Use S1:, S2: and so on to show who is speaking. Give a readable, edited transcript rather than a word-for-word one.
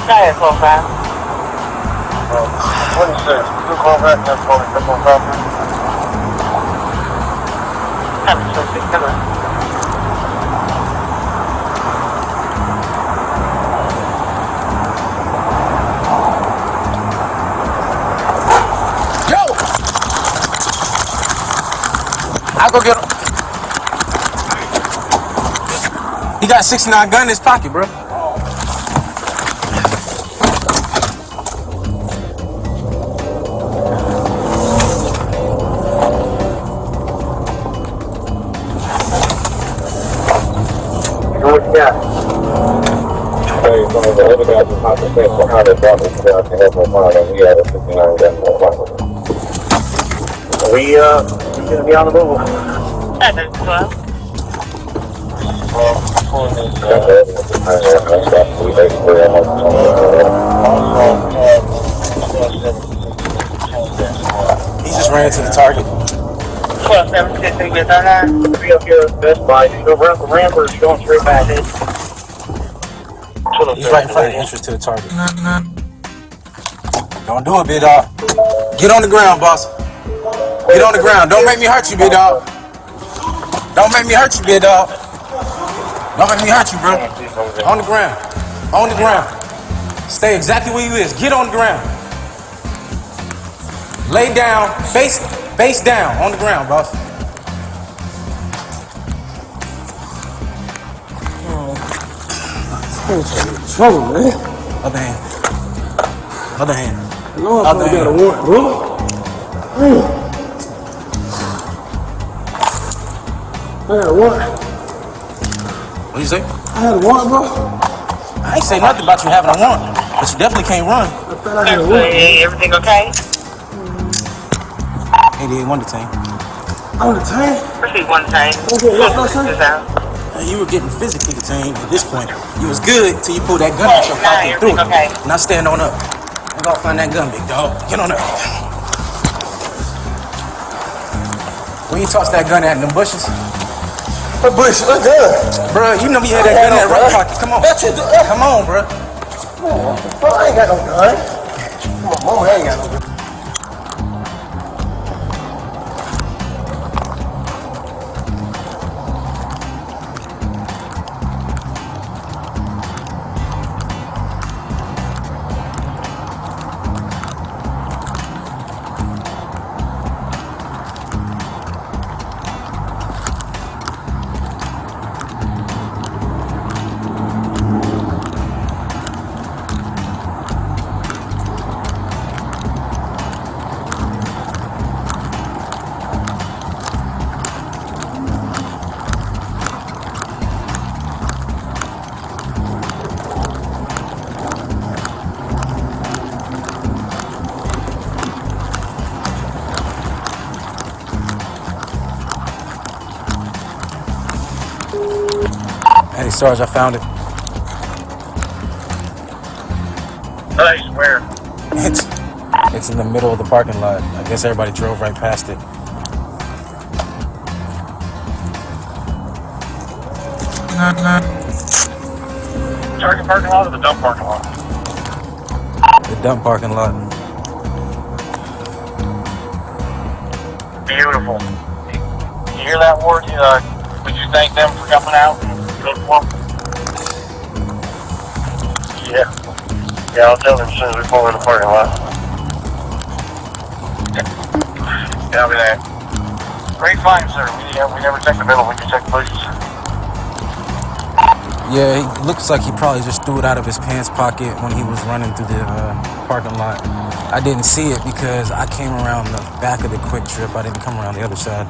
S1: Sorry, call back.
S2: 26. You call back, that's calling the phone property.
S1: I'm supposed to come on.
S3: I'll go get him. He got a 69 gun in his pocket, bro.
S2: What you got? Hey, some of the other guys are not the same for how they brought me down to help my mom, and we had a 69 gun. We gonna be on the move.
S1: 712.
S3: He just ran to the target.
S1: 12-7-6, we on that.
S2: Be up here at Best Buy. You go around the ramp or going straight back in?
S3: He's right in front of the entrance to the target. Don't do it, big dog. Get on the ground, boss. Get on the ground. Don't make me hurt you, big dog. Don't make me hurt you, big dog. Don't make me hurt you, bro. On the ground. On the ground. Stay exactly where you is. Get on the ground. Lay down. Face down. On the ground, boss.
S4: Trouble, man.
S3: Other hand. Other hand.
S4: I know I
S3: Other
S4: got a
S3: hand.
S4: warrant, bro. I got a warrant.
S3: What you say?
S4: I had a warrant, bro.
S3: I ain't say nothing about you having a warrant, but you definitely can't run.
S4: I thought I had a warrant.
S1: Everything okay?
S3: 88 detain.
S4: I'm detained.
S1: Proceed one time.
S4: Don't get locked up, son.
S1: This out.
S3: You were getting physically detained at this point. You was good till you pulled that gun out your pocket and threw it.
S1: Okay.
S3: Now stand on up. I'm gonna find that gun, big dog. Get on up. Where you toss that gun at in them bushes?
S4: What bush? What gun?
S3: Bruh, you know you had that gun in that right pocket. Come on. Come on, bruh.
S4: Bro, I ain't got no gun. Come on, mama, I ain't got no gun.
S3: Hey, Sarge, I found it.
S2: Nice, where?
S3: It's in the middle of the parking lot. I guess everybody drove right past it.
S2: Target parking lot or the dump parking lot?
S3: The dump parking lot.
S2: Beautiful. You hear that, Ward? Would you thank them for coming out and good for them? Yeah. Yeah, I'll tell them as soon as we pull in the parking lot. Yeah, I'll be there. Great find, sir. We never check the middle, we can check the bushes.
S3: Yeah, he looks like he probably just threw it out of his pants pocket when he was running through the parking lot. I didn't see it because I came around the back of the Quick Trip. I didn't come around the other side.